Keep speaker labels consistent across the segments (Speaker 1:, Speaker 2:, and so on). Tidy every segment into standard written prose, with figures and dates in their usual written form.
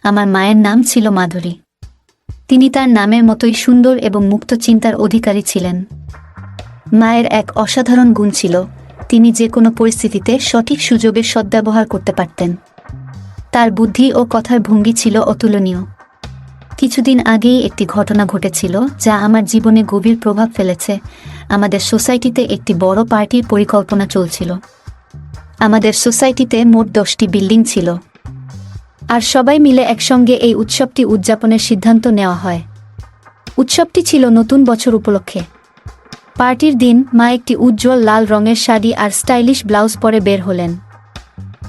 Speaker 1: আমার মায়ের নাম ছিল মাধুরী। তিনি তার নামের মতোই সুন্দর এবং মুক্ত চিন্তার অধিকারী ছিলেন। মায়ের এক অসাধারণ গুণ ছিল, তিনি যে কোনো পরিস্থিতিতে সঠিক সুযোগের সদ্ব্যবহার করতে পারতেন। তার বুদ্ধি ও কথার ভঙ্গি ছিল অতুলনীয়। কিছুদিন আগেই একটি ঘটনা ঘটেছিল যা আমার জীবনে গভীর প্রভাব ফেলেছে। আমাদের সোসাইটিতে একটি বড় পার্টির পরিকল্পনা চলছিল। আমাদের সোসাইটিতে মোট 10টি বিল্ডিং ছিল, আর সবাই মিলে একসঙ্গে এই উৎসবটি উদযাপনের সিদ্ধান্ত নেওয়া হয়। উৎসবটি ছিল নতুন বছর উপলক্ষে। পার্টির দিন মা একটি উজ্জ্বল লাল রঙের শাড়ি আর স্টাইলিশ ব্লাউজ পরে বের হলেন।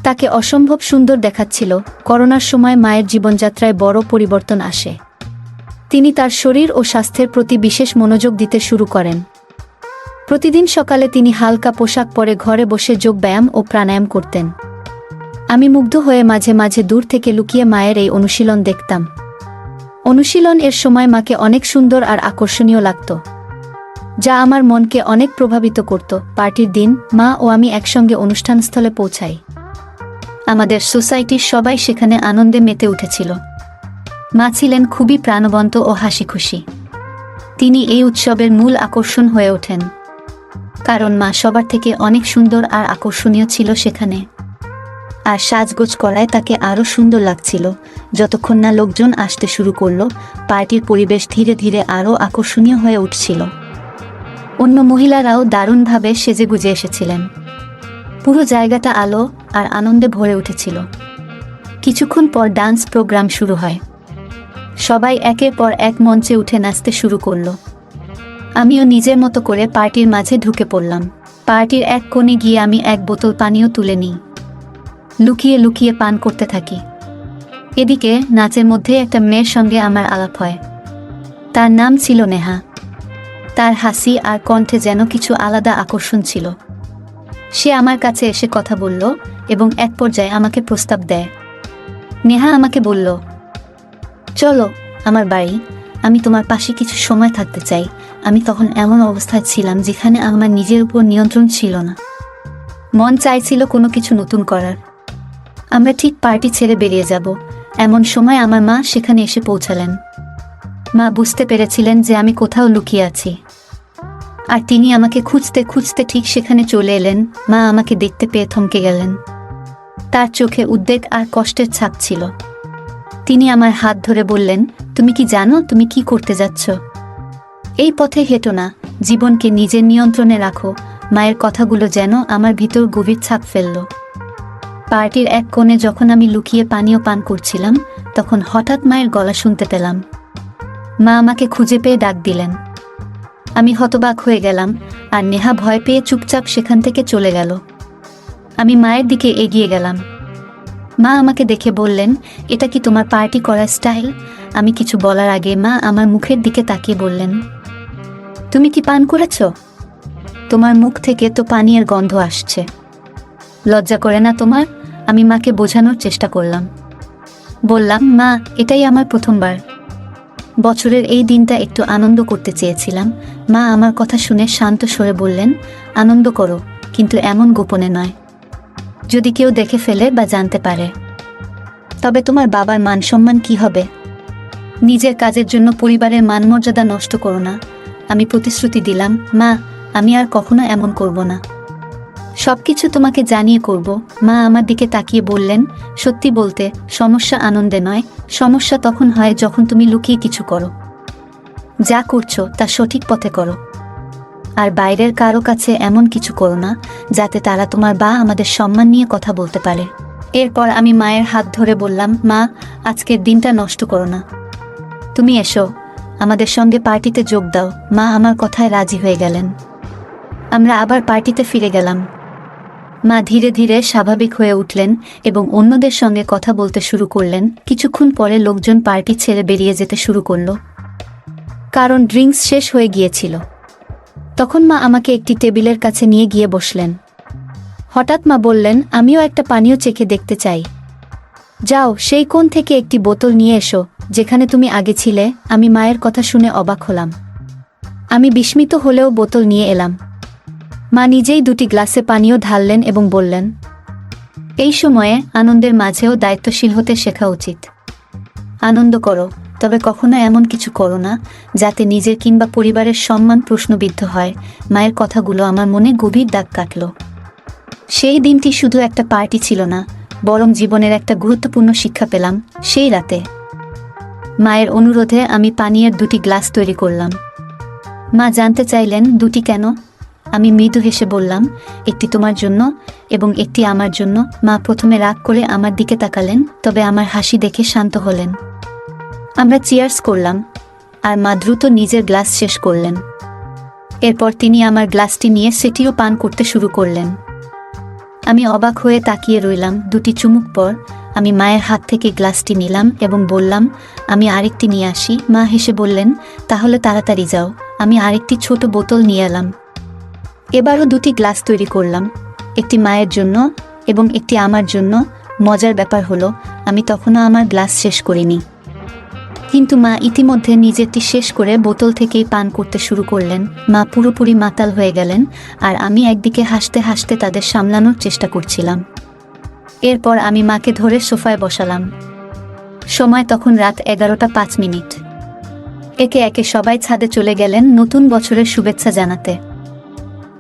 Speaker 1: তাকে অসম্ভব সুন্দর দেখাচ্ছিল। করোনার সময় মায়ের জীবনযাত্রায় বড় পরিবর্তন আসে। তিনি তার শরীর ও স্বাস্থ্যের প্রতি বিশেষ মনোযোগ দিতে শুরু করেন। প্রতিদিন সকালে তিনি হালকা পোশাক পরে ঘরে বসে যোগব্যায়াম ও প্রাণায়াম করতেন। আমি মুগ্ধ হয়ে মাঝে মাঝে দূর থেকে লুকিয়ে মায়ের এই অনুশীলন দেখতাম। অনুশীলন এর সময় মাকে অনেক সুন্দর আর আকর্ষণীয় লাগত, যা আমার মনকে অনেক প্রভাবিত করত। পার্টির দিন মা ও আমি একসঙ্গে অনুষ্ঠানস্থলে পৌঁছাই। আমাদের সোসাইটির সবাই সেখানে আনন্দে মেতে উঠেছিল। মা ছিলেন খুবই প্রাণবন্ত ও হাসিখুশি। তিনি এই উৎসবের মূল আকর্ষণ হয়ে ওঠেন, কারণ মা সবার থেকে অনেক সুন্দর আর আকর্ষণীয় ছিল সেখানে। আর সাজগোজ করায় তাকে আরও সুন্দর লাগছিল। যতক্ষণ না লোকজন আসতে শুরু করলো, পার্টির পরিবেশ ধীরে ধীরে আরও আকর্ষণীয় হয়ে উঠছিল। অন্য মহিলারাও দারুণভাবে সেজেগুজে এসেছিলেন। পুরো জায়গাটা আলো আর আনন্দে ভরে উঠেছিল। কিছুক্ষণ পর ডান্স প্রোগ্রাম শুরু হয়। সবাই একের পর এক মঞ্চে উঠে নাচতে শুরু করল। আমিও নিজের মতো করে পার্টির মাঝে ঢুকে পড়লাম। পার্টির এক কোণে গিয়ে আমি এক বোতল পানিও তুলে নিই। লুকিয়ে লুকিয়ে পান করতে থাকি। এদিকে নাচের মধ্যে একটা মেয়ের সঙ্গে আমার আলাপ হয়। তার নাম ছিল নেহা। তার হাসি আর কণ্ঠে যেন কিছু আলাদা আকর্ষণ ছিল। সে আমার কাছে এসে কথা বলল এবং এক পর্যায়ে আমাকে প্রস্তাব দেয়। নেহা আমাকে বলল, চলো আমার বাড়ি, আমি তোমার পাশে কিছু সময় থাকতে চাই। আমি তখন এমন অবস্থায় ছিলাম যেখানে আমার নিজের উপর নিয়ন্ত্রণ ছিল না। মন চাইছিল কোনো কিছু নতুন করার। আমরা ঠিক পার্টি ছেড়ে বেরিয়ে যাব, এমন সময় আমার মা সেখানে এসে পৌঁছালেন। মা বুঝতে পেরেছিলেন যে আমি কোথাও লুকিয়ে আছি, আর তিনি আমাকে খুঁজতে খুঁজতে ঠিক সেখানে চলে এলেন। মা আমাকে দেখতে পেয়ে থমকে গেলেন। তার চোখে উদ্বেগ আর কষ্টের ছাপ ছিল। তিনি আমার হাত ধরে বললেন, তুমি কি জানো তুমি কি করতে যাচ্ছ? এই পথে হেঁটো না, জীবনকে নিজের নিয়ন্ত্রণে রাখো। মায়ের কথাগুলো যেন আমার ভিতর গভীর ছাপ ফেলল। পার্টির এক কোণে যখন আমি লুকিয়ে পানীয় পান করছিলাম, তখন হঠাৎ মায়ের গলা শুনতে পেলাম। মা আমাকে খুঁজে পেয়ে ডাক দিলেন। আমি হতবাক হয়ে গেলাম, আর নেহা ভয় পেয়ে চুপচাপ সেখান থেকে চলে গেল। আমি মায়ের দিকে এগিয়ে গেলাম। মা আমাকে দেখে বললেন, এটা কি তোমার পার্টি করার স্টাইল? আমি কিছু বলার আগে মা আমার মুখের দিকে তাকিয়ে বললেন, তুমি কি পান করেছ? তোমার মুখ থেকে তো পানীয়ের গন্ধ আসছে। লজ্জা করে না তোমার? আমি মাকে বোঝানোর চেষ্টা করলাম। বললাম, মা, এটাই আমার প্রথমবার। বছরের এই দিনটা একটু আনন্দ করতে চেয়েছিলাম। মা আমার কথা শুনে শান্ত স্বরে বললেন, আনন্দ করো, কিন্তু এমন গোপনে নয়। যদি কেউ দেখে ফেলে বা জানতে পারে, তবে তোমার বাবার মান সম্মান কি হবে? নিজের কাজের জন্য পরিবারের মানমর্যাদা নষ্ট করো না। আমি প্রতিশ্রুতি দিলাম, মা, আমি আর কখনো এমন করব না। সবকিছু তোমাকে জানিয়ে করব। মা আমার দিকে তাকিয়ে বললেন, সত্যি বলতে সমস্যা আনন্দে নয়, সমস্যা তখন হয় যখন তুমি লুকিয়ে কিছু করো। যা করছো তা সঠিক পথে করো, আর বাইরের কারো কাছে এমন কিছু করো না যাতে তারা তোমার বা আমাদের সম্মান নিয়ে কথা বলতে পারে। এরপর আমি মায়ের হাত ধরে বললাম, মা, আজকের দিনটা নষ্ট করো না। তুমি এসো, আমাদের সঙ্গে পার্টিতে যোগ দাও। মা আমার কথায় রাজি হয়ে গেলেন। আমরা আবার পার্টিতে ফিরে গেলাম। মা ধীরে ধীরে স্বাভাবিক হয়ে উঠলেন এবং অন্যদের সঙ্গে কথা বলতে শুরু করলেন। কিছুক্ষণ পরে লোকজন পার্টি ছেড়ে বেরিয়ে যেতে শুরু করল, কারণ ড্রিঙ্কস শেষ হয়ে গিয়েছিল। তখন মা আমাকে একটি টেবিলের কাছে নিয়ে গিয়ে বসলেন। হঠাৎ মা বললেন, আমিও একটা পানীয় চেখে দেখতে চাই। যাও, সেই কোণ থেকে একটি বোতল নিয়ে এসো, যেখানে তুমি আগে ছিলে। আমি মায়ের কথা শুনে অবাক হলাম। আমি বিস্মিত হলেও বোতল নিয়ে এলাম। মা নিজেই 2টি গ্লাসে পানীয় ঢাললেন এবং বললেন, এই সময়ে আনন্দের মাঝেও দায়িত্বশীল হতে শেখা উচিত। আনন্দ করো, তবে কখনো এমন কিছু করো না যাতে নিজের কিংবা পরিবারের সম্মান প্রশ্নবিদ্ধ হয়। মায়ের কথাগুলো আমার মনে গভীর দাগ কাটল। সেই দিনটি শুধু একটা পার্টি ছিল না, বরং জীবনের একটা গুরুত্বপূর্ণ শিক্ষা পেলাম সেই রাতে। মায়ের অনুরোধে আমি পানীয়ের 2টি গ্লাস তৈরি করলাম। মা জানতে চাইলেন 2টি কেন। আমি মৃদু হেসে বললাম, একটি তোমার জন্য এবং একটি আমার জন্য। মা প্রথমে রাগ করে আমার দিকে তাকালেন, তবে আমার হাসি দেখে শান্ত হলেন। আমরা চিয়ার্স করলাম, আর মা দ্রুত নিজের গ্লাস শেষ করলেন। এরপর তিনি আমার গ্লাসটি নিয়ে সেটিও পান করতে শুরু করলেন। আমি অবাক হয়ে তাকিয়ে রইলাম। 2টি চুমুক পর আমি মায়ের হাত থেকে গ্লাসটি নিলাম এবং বললাম, আমি আরেকটি নিয়ে আসি। মা হেসে বললেন, তাহলে তাড়াতাড়ি যাও। আমি আরেকটি ছোট বোতল নিয়ে এলাম। এবারও 2টি গ্লাস তৈরি করলাম, একটি মায়ের জন্য এবং একটি আমার জন্য। মজার ব্যাপার হলো, আমি তখনও আমার গ্লাস শেষ করিনি, কিন্তু মা ইতিমধ্যে নিজেরটি শেষ করে বোতল থেকেই পান করতে শুরু করলেন। মা পুরোপুরি মাতাল হয়ে গেলেন, আর আমি একদিকে হাসতে হাসতে তাদের সামলানোর চেষ্টা করছিলাম। এরপর আমি মাকে ধরে সোফায় বসালাম। সময় তখন রাত 11:05। একে একে সবাই ছাদে চলে গেলেন নতুন বছরের শুভেচ্ছা জানাতে,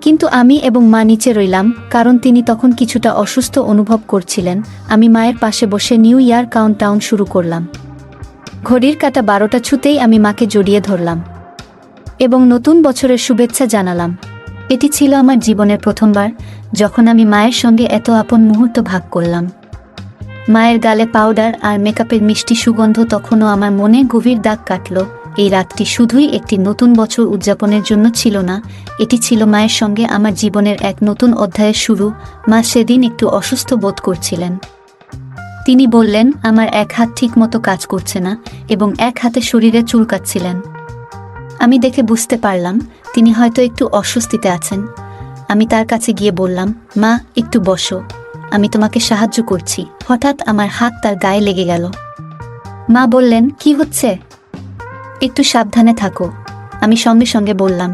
Speaker 1: কিন্তু আমি এবং মা নিচে রইলাম, কারণ তিনি তখন কিছুটা অসুস্থ অনুভব করছিলেন। আমি মায়ের পাশে বসে নিউ ইয়ার কাউন্টডাউন শুরু করলাম। ঘড়ির কাঁটা 12টা ছুঁতেই আমি মাকে জড়িয়ে ধরলাম এবং নতুন বছরের শুভেচ্ছা জানালাম। এটি ছিল আমার জীবনের প্রথমবার যখন আমি মায়ের সঙ্গে এত আপন মুহূর্ত ভাগ করলাম। মায়ের গালে পাউডার আর মেকআপের মিষ্টি সুগন্ধ তখনও আমার মনে গভীর দাগ কাটল। এই রাতটি শুধুই একটি নতুন বছর উদযাপনের জন্য ছিল না, এটি ছিল মায়ের সঙ্গে আমার জীবনের এক নতুন অধ্যায়ের শুরু। মা সেদিন একটু অসুস্থ বোধ করছিলেন। তিনি বললেন, আমার এক হাত ঠিক মতো কাজ করছে না এবং এক হাতে শরীরে চুলকাচ্ছিলেন। আমি দেখে বুঝতে পারলাম তিনি হয়তো একটু অস্বস্তিতে আছেন। আমি তার কাছে গিয়ে বললাম, মা একটু বসো, আমি তোমাকে সাহায্য করছি। হঠাৎ আমার হাত তার গায়ে লেগে গেল। মা বললেন, কি হচ্ছে? একটু সাবধানে থাকো। আমি সঙ্গে সঙ্গে বললাম,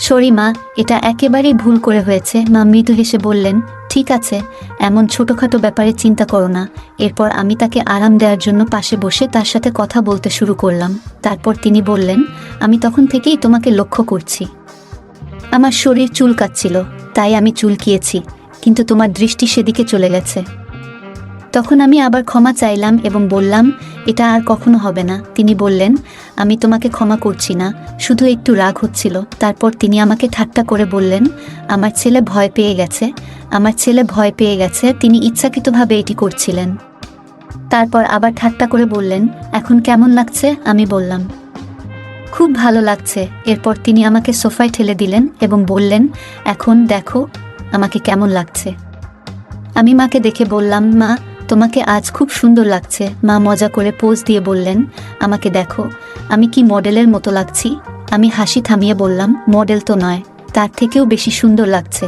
Speaker 1: সরি মা, এটা একেবারেই ভুল করে হয়েছে। মা মৃদু হেসে বললেন, ঠিক আছে, এমন ছোটখাটো ব্যাপারে চিন্তা করো না। এরপর আমি তাকে আরাম দেওয়ার জন্য পাশে বসে তার সাথে কথা বলতে শুরু করলাম। তারপর তিনি বললেন, আমি তখন থেকেই তোমাকে লক্ষ্য করছি। আমার শরীর চুলকাচ্ছিল, তাই আমি চুলকিয়েছি, কিন্তু তোমার দৃষ্টি সেদিকে চলে গেছে। তখন আমি আবার ক্ষমা চাইলাম এবং বললাম, এটা আর কখনো হবে না। তিনি বললেন, আমি তোমাকে ক্ষমা করছি না, শুধু একটু রাগ হচ্ছিল। তারপর তিনি আমাকে ঠাট্টা করে বললেন, আমার ছেলে ভয় পেয়ে গেছে, আমার ছেলে ভয় পেয়ে গেছে। তিনি ইচ্ছাকৃতভাবে এটি করছিলেন। তারপর আবার ঠাট্টা করে বললেন, এখন কেমন লাগছে? আমি বললাম, খুব ভালো লাগছে। এরপর তিনি আমাকে সোফায় ঠেলে দিলেন এবং বললেন, এখন দেখো আমাকে কেমন লাগছে। আমি মাকে দেখে বললাম, মা তোমাকে আজ খুব সুন্দর লাগছে। মা মজা করে পোজ দিয়ে বললেন, আমাকে দেখো, আমি কি মডেলের মতো লাগছি? আমি হাসি থামিয়ে বললাম, মডেল তো নয়, তার থেকেও বেশি সুন্দর লাগছে।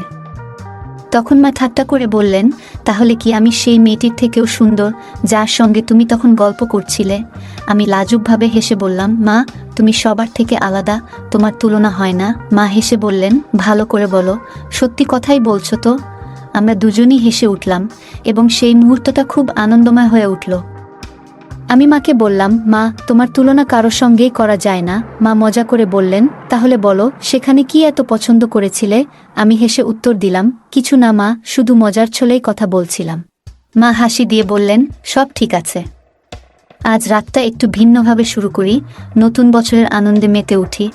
Speaker 1: তখন মা ঠাট্টা করে বললেন, তাহলে কি আমি সেই মেয়েটির থেকেও সুন্দর যার সঙ্গে তুমি তখন গল্প করছিলে? আমি লাজুকভাবে হেসে বললাম, মা তুমি সবার থেকে আলাদা, তোমার তুলনা হয় না। মা হেসে বললেন, ভালো করে বলো, সত্যি কথাই বলছো তো? আমরা দুজনই হেসে উঠলাম এবং সেই মুহূর্তটা খুব আনন্দময় হয়ে উঠল। আমি মাকে বললাম, মা তোমার তুলনা কারোর সঙ্গেই করা যায় না। মা মজা করে বললেন, তাহলে বলো সেখানে কি এত পছন্দ করেছিলে? আমি হেসে উত্তর দিলাম, কিছু না মা, শুধু মজার ছলেই কথা বলছিলাম। মা হাসি দিয়ে বললেন, সব ঠিক আছে, আজ রাতটা একটু ভিন্নভাবে শুরু করি, নতুন বছরের আনন্দে মেতে উঠি।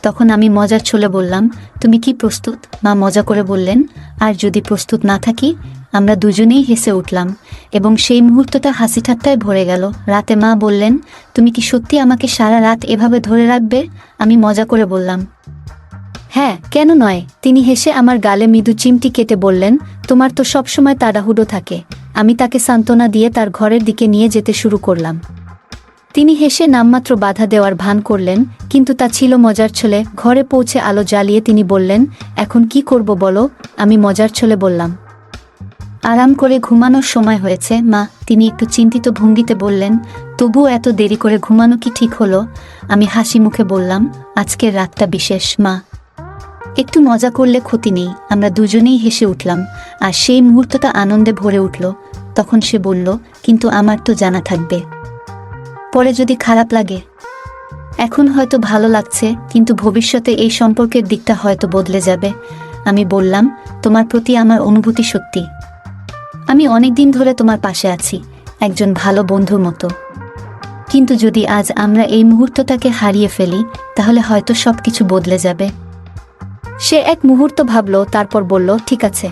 Speaker 1: তখন আমি মজার ছলে বললাম, তুমি কি প্রস্তুত? মা মজা করে বললেন, আর যদি প্রস্তুত না থাকি? আমরা দুজনেই হেসে উঠলাম এবং সেই মুহূর্তটা হাসি ঠাট্টায় ভরে গেল। রাতে মা বললেন, তুমি কি সত্যি আমাকে সারা রাত এভাবে ধরে রাখবে? আমি মজা করে বললাম, হ্যাঁ, কেন নয়। তিনি হেসে আমার গালে মৃদু চিমটি কেটে বললেন, তোমার তো সবসময় তাড়াহুড়ো থাকে। আমি তাকে সান্ত্বনা দিয়ে তার ঘরের দিকে নিয়ে যেতে শুরু করলাম। তিনি হেসে নামমাত্র বাধা দেওয়ার ভান করলেন, কিন্তু তা ছিল মজার ছলে। ঘরে পৌঁছে আলো জ্বালিয়ে তিনি বললেন, এখন কি করব বলো? আমি মজার ছলে বললাম, আরাম করে ঘুমানোর সময় হয়েছে মা। তিনি একটু চিন্তিত ভঙ্গিতে বললেন, তবুও এত দেরি করে ঘুমানো কি ঠিক হলো? আমি হাসি মুখে বললাম, আজকের রাতটা বিশেষ মা, একটু মজা করলে ক্ষতি নেই। আমরা দুজনেই হেসে উঠলাম আর সেই মুহূর্তটা আনন্দে ভরে উঠল। তখন সে বলল, কিন্তু আমার তো জানা থাকবে, পরে যদি খারাপ লাগে? এখন হয়তো ভালো লাগছে, কিন্তু ভবিষ্যতে এই সম্পর্কের দিকটা হয়তো বদলে যাবে। আমি বললাম, তোমার প্রতি আমার অনুভূতি সত্যি। আমি অনেকদিন ধরে তোমার পাশে আছি, একজন ভালো বন্ধুর মতো। কিন্তু যদি আজ আমরা এই মুহূর্তটাকে হারিয়ে ফেলি, তাহলে হয়তো সবকিছু বদলে যাবে। সে এক মুহূর্ত ভাবল, তারপর বলল, ঠিক আছে,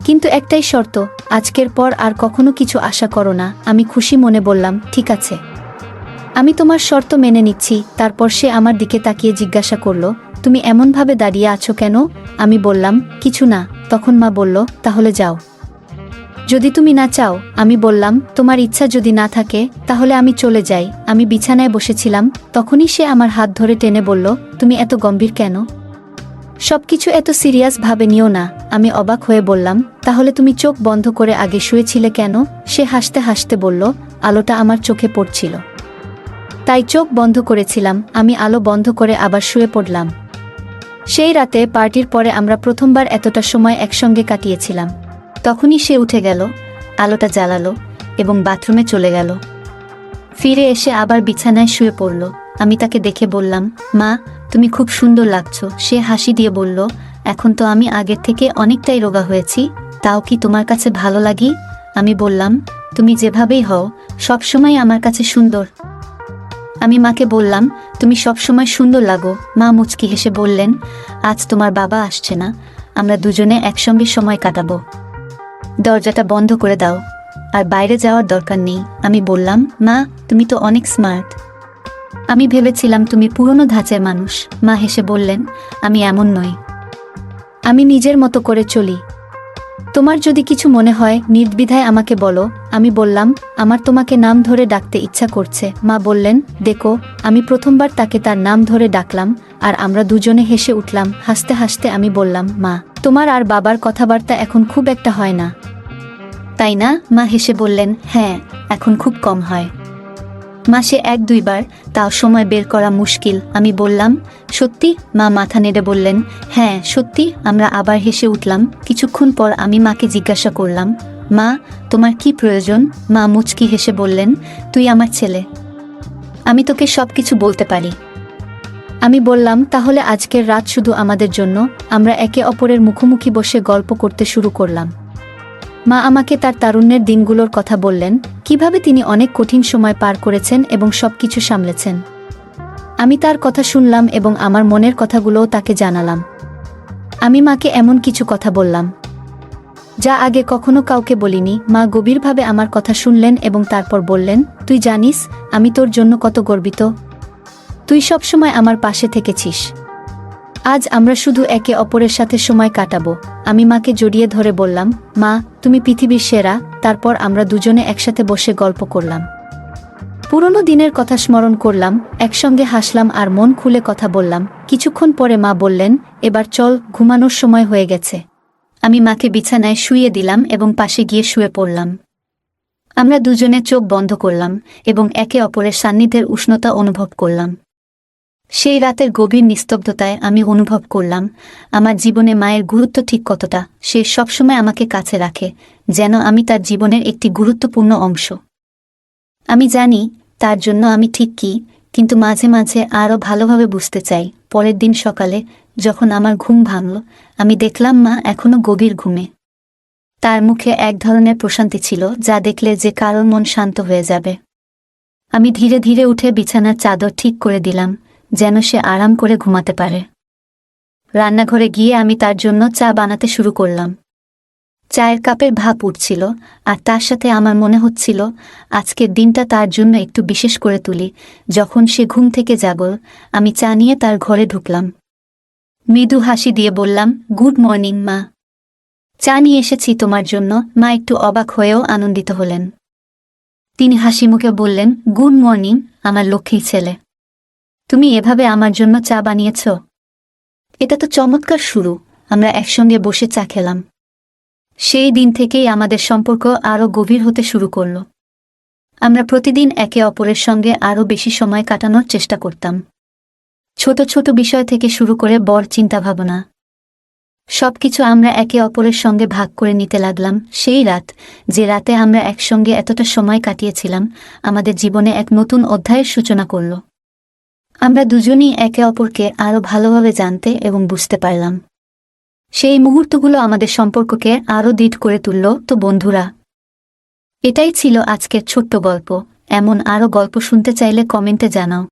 Speaker 1: কিন্তু একটাই শর্ত, আজকের পর আর কখনো কিছু আশা করো না। আমি খুশি মনে বললাম, ঠিক আছে, আমি তোমার শর্ত মেনে নিচ্ছি। তারপর সে আমার দিকে তাকিয়ে জিজ্ঞাসা করল, তুমি এমনভাবে দাঁড়িয়ে আছো কেন? আমি বললাম, কিছু না। তখন মা বলল, তাহলে যাও। যদি তুমি না চাও? আমি বললাম, তোমার ইচ্ছা যদি না থাকে তাহলে আমি চলে যাই। আমি বিছানায় বসেছিলাম, তখনই সে আমার হাত ধরে টেনে বলল, তুমি এত গম্ভীর কেন? সবকিছু এত সিরিয়াস ভাবে নিও না। আমি অবাক হয়ে বললাম, তাহলে তুমি চোখ বন্ধ করে আগে শুয়েছিলে কেন? সে হাসতে হাসতে বলল, আলোটা আমার চোখে পড়ছিল, তাই চোখ বন্ধ করেছিলাম। আমি আলো বন্ধ করে আবার শুয়ে পড়লাম। সেই রাতে পার্টির পরে আমরা প্রথমবার এতটা সময় একসঙ্গে কাটিয়েছিলাম। তখনই সে উঠে গেল, আলোটা জ্বালালো এবং বাথরুমে চলে গেল। ফিরে এসে আবার বিছানায় শুয়ে পড়ল। আমি তাকে দেখে বললাম, মা, তুমি খুব সুন্দর লাগছো। সে হাসি দিয়ে বলল, এখন তো আমি আগের থেকে অনেকটাই রোগা হয়েছি, তাও কি তোমার কাছে ভালো লাগি? আমি বললাম, তুমি যেভাবেই হও সবসময় আমার কাছে সুন্দর। আমি মাকে বললাম, তুমি সবসময় সুন্দর লাগো। মা মুচকি হেসে বললেন, আজ তোমার বাবা আসছে না, আমরা দুজনে একসঙ্গে সময় কাটাবো। দরজাটা বন্ধ করে দাও, আর বাইরে যাওয়ার দরকার নেই। আমি বললাম, মা, তুমি তো অনেক স্মার্ট। আমি ভেবেছিলাম তুমি পুরনো ধাঁচের মানুষ। মা হেসে বললেন, আমি এমন নই, আমি নিজের মতো করে চলি। তোমার যদি কিছু মনে হয় নির্দ্বিধায় আমাকে বলো। আমি বললাম, আমার তোমাকে নাম ধরে ডাকতে ইচ্ছা করছে। মা বললেন, দেখো। আমি প্রথমবার তাকে তার নাম ধরে ডাকলাম, আর আমরা দুজনে হেসে উঠলাম। হাসতে হাসতে আমি বললাম, মা, তোমার আর বাবার কথাবার্তা এখন খুব একটা হয় না, তাই না? মা হেসে বললেন, হ্যাঁ, এখন খুব কম হয়। মাসে 1-2 বার, তাও সময় বের করা মুশকিল। আমি বললাম, সত্যি? মা মাথা নেড়ে বললেন, হ্যাঁ সত্যি। আমরা আবার হেসে উঠলাম। কিছুক্ষণ পর আমি মাকে জিজ্ঞাসা করলাম, মা, তোমার কি প্রয়োজন? মা মুচকি হেসে বললেন, তুই আমার ছেলে, আমি তোকে সবকিছু বলতে পারি। আমি বললাম, তাহলে আজকের রাত শুধু আমাদের জন্য। আমরা একে অপরের মুখোমুখি বসে গল্প করতে শুরু করলাম। মা আমাকে তার তারুণ্যের দিনগুলোর কথা বললেন, কিভাবে তিনি অনেক কঠিন সময় পার করেছেন এবং সবকিছু সামলেছেন। আমি তার কথা শুনলাম এবং আমার মনের কথাগুলোও তাকে জানালাম। আমি মাকে এমন কিছু কথা বললাম যা আগে কখনো কাউকে বলিনি। মা গভীরভাবে আমার কথা শুনলেন এবং তারপর বললেন, তুই জানিস আমি তোর জন্য কত গর্বিত। তুই সবসময় আমার পাশে থেকেছিস। আজ আমরা শুধু একে অপরের সাথে সময় কাটাবো। আমি মাকে জড়িয়ে ধরে বললাম, মা, তুমি পৃথিবীর সেরা। তারপর আমরা দুজনে একসাথে বসে গল্প করলাম, পুরনো দিনের কথা স্মরণ করলাম, একসঙ্গে হাসলাম আর মন খুলে কথা বললাম। কিছুক্ষণ পরে মা বললেন, এবার চল, ঘুমানোর সময় হয়ে গেছে। আমি মাকে বিছানায় শুইয়ে দিলাম এবং পাশে গিয়ে শুয়ে পড়লাম। আমরা দুজনে চোখ বন্ধ করলাম এবং একে অপরের সান্নিধ্যের উষ্ণতা অনুভব করলাম। সেই রাতের গভীর নিস্তব্ধতায় আমি অনুভব করলাম আমার জীবনে মায়ের গুরুত্ব ঠিক কতটা। সে সবসময় আমাকে কাছে রাখে, যেন আমি তার জীবনের একটি গুরুত্বপূর্ণ অংশ। আমি জানি তার জন্য আমি ঠিক কী, কিন্তু মাঝে মাঝে আরও ভালোভাবে বুঝতে চাই। পরের দিন সকালে যখন আমার ঘুম ভাঙল, আমি দেখলাম মা এখনো গভীর ঘুমে। তার মুখে এক ধরনের প্রশান্তি ছিল, যা দেখলে যে কারোর মন শান্ত হয়ে যাবে। আমি ধীরে ধীরে উঠে বিছানার চাদর ঠিক করে দিলাম, যেন সে আরাম করে ঘুমাতে পারে। রান্নাঘরে গিয়ে আমি তার জন্য চা বানাতে শুরু করলাম। চায়ের কাপের ভাপ উঠছিল, আর তার সাথে আমার মনে হচ্ছিল আজকের দিনটা তার জন্য একটু বিশেষ করে তুলি। যখন সে ঘুম থেকে জাগল, আমি চা নিয়ে তার ঘরে ঢুকলাম। মৃদু হাসি দিয়ে বললাম, গুড মর্নিং মা, চা নিয়ে এসেছি তোমার জন্য। মা একটু অবাক হয়েও আনন্দিত হলেন। তিনি হাসি মুখে বললেন, গুড মর্নিং আমার লক্ষ্মী ছেলে, তুমি এভাবে আমার জন্য চা বানিয়েছ? এটা তো চমৎকার শুরু। আমরা একসঙ্গে বসে চা খেলাম। সেই দিন থেকেই আমাদের সম্পর্ক আরও গভীর হতে শুরু করল। আমরা প্রতিদিন একে অপরের সঙ্গে আরও বেশি সময় কাটানোর চেষ্টা করতাম, ছোট ছোট বিষয় থেকে শুরু করে বড় চিন্তাভাবনা। সবকিছু আমরা একে অপরের সঙ্গে ভাগ করে নিতে লাগলাম। সেই রাত, যে রাতে আমরা একসঙ্গে এতটা সময় কাটিয়েছিলাম, আমাদের জীবনে এক নতুন অধ্যায়ের সূচনা করল। আমরা দুজনই একে অপরকে আরও ভালোভাবে জানতে এবং বুঝতে পারলাম। সেই মুহূর্তগুলো আমাদের সম্পর্ককে আরও দৃঢ় করে তুলল। তো বন্ধুরা, এটাই ছিল আজকের ছোট্ট গল্প। এমন আরও গল্প শুনতে চাইলে কমেন্টে জানাও।